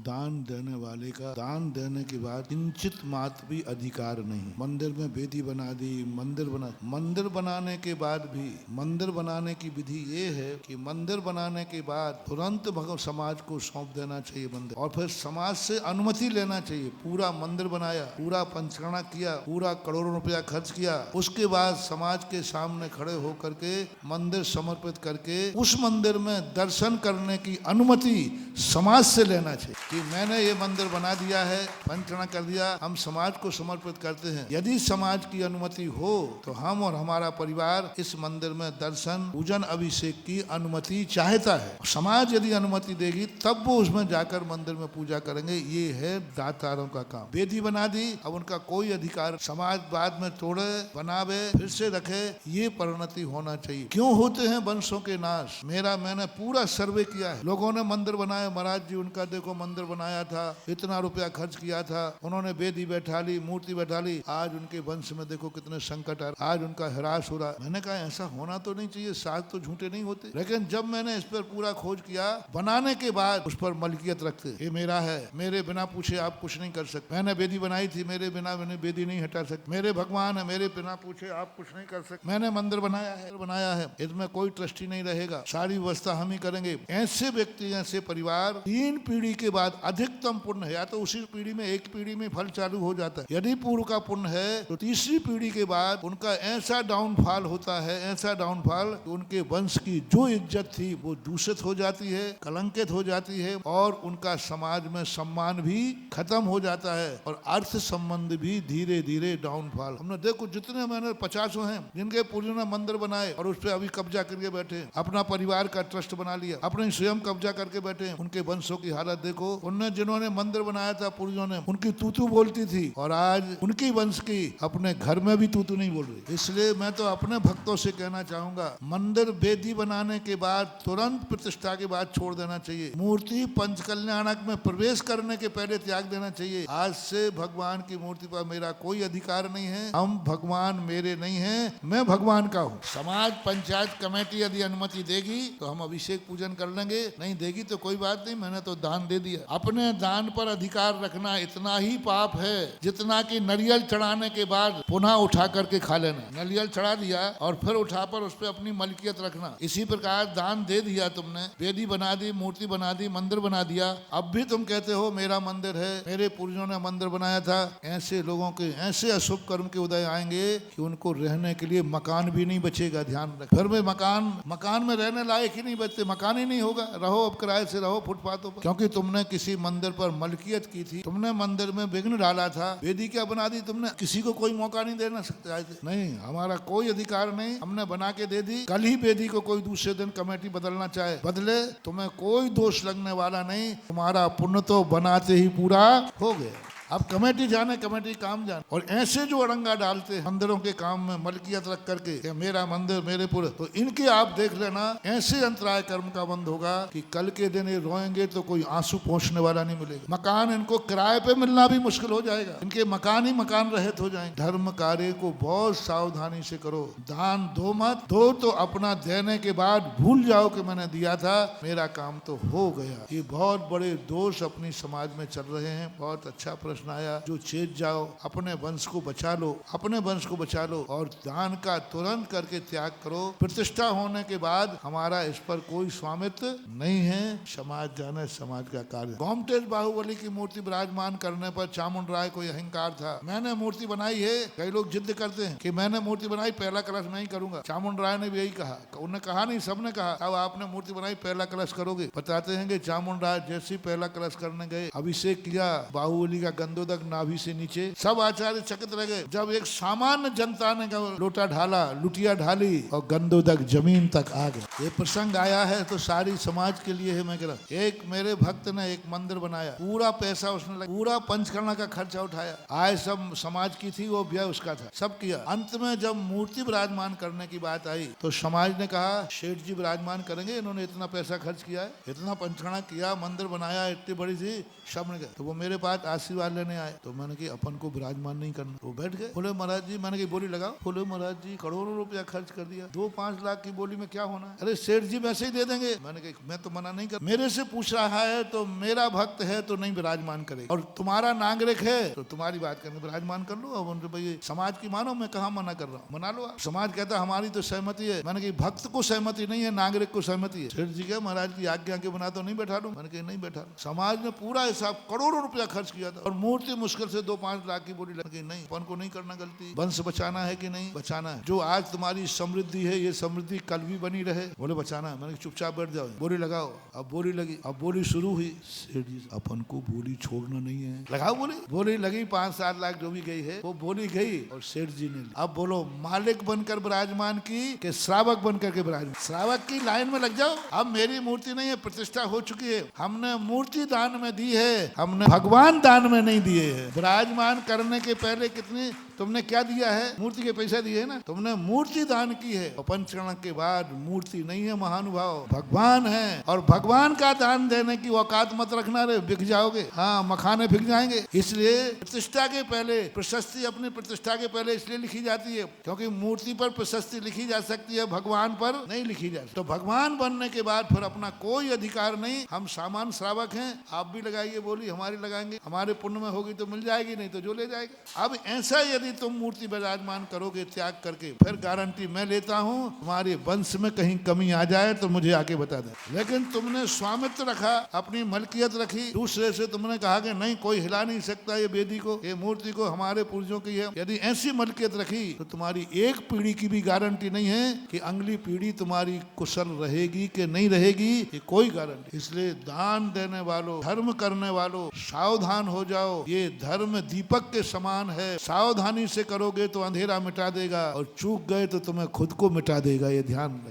दान देने वाले का दान देने के बाद किंचित मात्र भी अधिकार नहीं। मंदिर में वेदी बना दी, मंदिर बनाने के बाद भी मंदिर बनाने की विधि ये है कि मंदिर बनाने के बाद तुरंत समाज को सौंप देना चाहिए मंदिर, और फिर समाज से अनुमति लेना चाहिए। पूरा मंदिर बनाया, पूरा पंचकर्मा किया, पूरा करोड़ों रुपया खर्च किया, उसके बाद समाज के सामने खड़े होकर के मंदिर समर्पित करके उस मंदिर में दर्शन करने की अनुमति समाज से लेना चाहिए कि मैंने ये मंदिर बना दिया है, पंचकर्मा कर दिया, हम समाज को समर्पित करते हैं। यदि समाज की अनुमति हो तो हम और हमारा परिवार इस मंदिर में दर्शन, पूजन, अभिषेक की अनुमति चाहता है। समाज यदि अनुमति देगी तब वो उसमें जाकर मंदिर में पूजा करेंगे। ये है दातारों का काम। वेदी बना दी, अब उनका कोई अधिकार समाज बाद में तोड़े, बनावे, फिर से रखे, ये परिणति होना चाहिए। क्यों होते हैं वंशों के नाश? मैंने पूरा सर्वे किया है। लोगों ने मंदिर बनाया, महाराज जी उनका देखो मंदिर बनाया था, इतना रुपया खर्च किया था, उन्होंने वेदी बैठा ली, मूर्ति बैठा ली, आज उनके वंश में देखो कितने संकट आ रहे, आज उनका हरास हो रहा। मैंने कहा ऐसा होना तो नहीं चाहिए, साथ तो झूठे नहीं होते। लेकिन जब मैंने इस पर पूरा खोज किया, बनाने के बाद उस पर मलकियत रखते, ये मेरा है, मेरे बिना पूछे आप कुछ नहीं कर सकते। मैंने वेदी बनाई थी, मेरे बिना मैंने वेदी नहीं हटा सकते। मेरे भगवान है, मेरे बिना पूछे आप कुछ नहीं कर सकते। मैंने मंदिर बनाया है, इसमें कोई ट्रस्टी नहीं रहेगा, सारी व्यवस्था हम ही करेंगे। ऐसे व्यक्ति, ऐसे परिवार 3 पीढ़ी के बाद अधिकतम पुण्य है, या तो उसी पीढ़ी में, एक पीढ़ी में फल चालू हो जाता है। यदि पूर्व का पुण्य है तो तीसरी पीढ़ी के बाद उनका ऐसा डाउनफॉल होता है, ऐसा डाउनफॉल, उनके वंश की जो इज्जत थी वो दूषित हो जाती है, कलंकित हो जाती है, और उनका समाज में सम्मान भी खत्म हो जाता है, और अर्थ संबंध भी धीरे धीरे डाउनफॉल। हमने देखो जितने मैंने 50 हैं जिनके पूर्वजों ने मंदिर बनाए और उस पर अभी कब्जा करके बैठे, अपना परिवार का ट्रस्ट बना लिया, अपने स्वयं कब्जा करके बैठे। उनके वंशों की हालत देखो। उनने जिन्होंने मंदिर बनाया था पूर्वजों ने, उनकी तूतू बोलती थी, और आज उनकी वंश की अपने घर में भी तूतू नहीं बोल रही। इसलिए मैं तो अपने भक्तों से कहना चाहूंगा, मंदिर वेदी बनाने के बाद तुरंत प्रतिष्ठा के बाद छोड़ देना चाहिए। मूर्ति पंचकल्याणक में प्रवेश करने के पहले त्याग देना चाहिए। आज से भगवान की मूर्ति पर मेरा कोई अधिकार नहीं है, हम भगवान मेरे नहीं है, मैं भगवान का हूँ। समाज, पंचायत कमेटी यदि अनुमति देगी तो हम अभिषेक पूजन कर लेंगे, नहीं देगी तो कोई बात नहीं, मैंने तो दान दे दिया। अपने दान पर अधिकार रखना इतना ही पाप है जितना कि नारियल चढ़ाने के बाद पुनः उठा करके खा लेना। नारियल चढ़ा दिया और फिर उठा पर उस पर अपनी मलकियत रखना। इसी प्रकार दान दे दिया तुमने, वेदी बना दी, मूर्ति बना दी, मंदिर बना दिया, अब भी तुम कहते हो मेरा मंदिर है, मेरे पूर्वजों ने मंदिर बनाया था। ऐसे लोगों के ऐसे अशुभ कर्म के उदय आएंगे कि उनको रहने के लिए मकान भी नहीं बचेगा। ध्यान रख, घर में मकान में रहने लायक ही नहीं बचते, मकान ही नहीं होगा। रहो अब किराए से रहो, फुटपाथों पर, क्योंकि तुमने किसी मंदिर पर मलकियत की थी, तुमने मंदिर में विघ्न डाला था। वेदी क्या बना दी तुमने, किसी को कोई मौका नहीं देना सकते। नहीं, हमारा कोई अधिकार नहीं, हमने बना के दे दी। कल ही वेदी को कोई दूसरे दिन कमेटी बदलना चाहे बदले, तुम्हें कोई दोष लगने वाला नहीं। तुम्हारा पुण्य तो बनाते ही पूरा हो गया। अब कमेटी जाने, कमेटी काम जाने। और ऐसे जो अड़ंगा डालते हैं मंदिरों के काम में मलकियत रख करके, मेरा मंदिर मेरे पुर, तो इनके आप देख लेना ऐसे अंतराय कर्म का बंद होगा कि कल के दिन ये रोएंगे तो कोई आंसू पहुंचने वाला नहीं मिलेगा। मकान इनको किराए पे मिलना भी मुश्किल हो जाएगा, इनके मकान ही मकान रहित हो जाएंगे। धर्म कार्य को बहुत सावधानी से करो। दान दो मत, दो तो अपना देने के बाद भूल जाओ कि मैंने दिया था, मेरा काम तो हो गया। ये बहुत बड़े दोष अपनी समाज में चल रहे हैं। बहुत अच्छा प्रश्न आया, जो चेत जाओ, अपने वंश को बचा लो, अपने वंश को बचा लो, और दान का तुरंत करके त्याग करो। प्रतिष्ठा होने के बाद हमारा इस पर कोई स्वामित्व नहीं है, समाज जाने समाज का कार्य। गोमटेश बाहुबली की मूर्ति विराजमान करने पर चामुंड राय को अहंकार था, मैंने मूर्ति बनाई है। कई लोग जिद करते हैं कि मैंने मूर्ति बनाई, पहला कलश नहीं करूंगा। चामुंड राय ने भी यही कहा, उन्होंने कहा नहीं, सबने कहा अब आपने मूर्ति बनाई, पहला कलश करोगे। बताते हैं कि चामुंड राय जैसे पहला कलश करने गए, अभिषेक किया, बाहुबली का गंदोदक नाभि से नीचे, सब आचार्य चकित रह गए। जब एक सामान्य जनता ने लोटा ढाला, लुटिया ढाली, और गंदोदक जमीन तक आ गए। ये प्रसंग आया है तो सारी समाज के लिए है। मैं कह रहा, एक मेरे भक्त ने एक मंदिर बनाया, पूरा पैसा उसने लगा, पूरा पंचकर्मा का खर्चा उठाया, आय सब समाज की थी, वो व्यय उसका था, सब किया। अंत में जब मूर्ति विराजमान करने की बात आई तो समाज ने कहा शेठ जी विराजमान करेंगे, इन्होंने इतना पैसा खर्च किया है, इतना पंचकर्मा किया, मंदिर बनाया, इतनी बड़ी थी, सब ने कहा। तो वो मेरे पास आशीर्वाद प्रसाद लेने आए। तो मैंने कहा अपन को विराजमान नहीं करना। वो बैठ गए। बोले महाराज जी, मैंने कहा बोली लगाओ। बोले महाराज जी करोड़ों रुपया खर्च कर दिया, 2-5 लाख की बोली में क्या होना है? अरे सेठ जी वैसे ही दे देंगे। मैंने कहा मैं तो मना नहीं कर, मेरे से पूछ रहा है तो मेरा भक्त है तो नहीं विराजमान करे, और तुम्हारा नागरिक है तो तुम्हारी बात करने विराजमान कर लो। अब उनके भाई समाज की मानो, मैं कहाँ मना कर रहा हूँ, मना लो आप। समाज कहता है हमारी तो सहमति है। मैंने कहा भक्त को सहमति नहीं है, नागरिक को सहमति है। सेठ जी क्या महाराज की आज्ञा के बना तो नहीं बैठा लूं? मैंने कहा नहीं बैठा। समाज ने पूरा हिसाब करोड़ों रुपया खर्च किया था और मूर्ति मुश्किल से 2-5 लाख की बोली लगी। नहीं, अपन को नहीं करना गलती। वंश बचाना है कि नहीं बचाना है? जो आज तुम्हारी समृद्धि है, ये समृद्धि कल भी बनी रहे। बोले बचाना है। मैंने चुपचाप बैठ जाओ, बोली लगाओ। अब बोली लगी, अब बोली शुरू हुई। सेठ जी अपन को बोली छोड़ना नहीं है, लगाओ बोली। बोली लगी 5-7 लाख जो भी गई है वो बोली गई और सेठ जी ने ली। अब बोलो मालिक बनकर विराजमान की कि श्रावक बनकर के विराजमान? श्रावक की लाइन में लग जाओ। अब मेरी मूर्ति नहीं है, प्रतिष्ठा हो चुकी है, हमने मूर्ति दान में दी है, हमने भगवान दान में नहीं दिए है। विराजमान करने के पहले कितनी तुमने क्या दिया है? मूर्ति के पैसे दिए ना, तुमने मूर्ति दान की है। और पंचकर्ण के बाद मूर्ति नहीं है महानुभाव, भगवान है। और भगवान का दान देने की औकात मत रखना रे, बिक जाओगे। हाँ, मखाने बिक जाएंगे। इसलिए प्रतिष्ठा के पहले प्रशस्ति, अपनी प्रतिष्ठा के पहले इसलिए लिखी जाती है क्योंकि मूर्ति पर प्रशस्ति लिखी जा सकती है, भगवान पर नहीं लिखी जा सकती। तो भगवान बनने के बाद फिर अपना कोई अधिकार नहीं। हम सामान्य श्रावक हैं, आप भी लगाइए बोली, हमारी लगाएंगे, हमारे पुण्य में होगी तो मिल जाएगी, नहीं तो जो ले जाएगा। अब ऐसा यदि तुम मूर्ति विराजमान करोगे त्याग करके, फिर गारंटी मैं लेता हूं तुम्हारे वंश में कहीं कमी आ जाए तो मुझे आके बता दे। लेकिन तुमने स्वामित्व रखा, अपनी मलकियत रखी, दूसरे से तुमने कहा कि नहीं कोई हिला नहीं सकता ये वेदी को, ये मूर्ति को, हमारे पूर्वजों की है। यदि ऐसी मलकियत रखी तो तुम्हारी एक पीढ़ी की भी गारंटी नहीं है कि अगली पीढ़ी तुम्हारी कुशल रहेगी कि नहीं रहेगी, ये कोई गारंटी। इसलिए दान देने वालों, धर्म करने वालों सावधान हो जाओ। ये धर्म दीपक के समान है, सावधानी से करोगे तो अंधेरा मिटा देगा और चूक गए तो तुम्हें खुद को मिटा देगा। ये ध्यान रखो।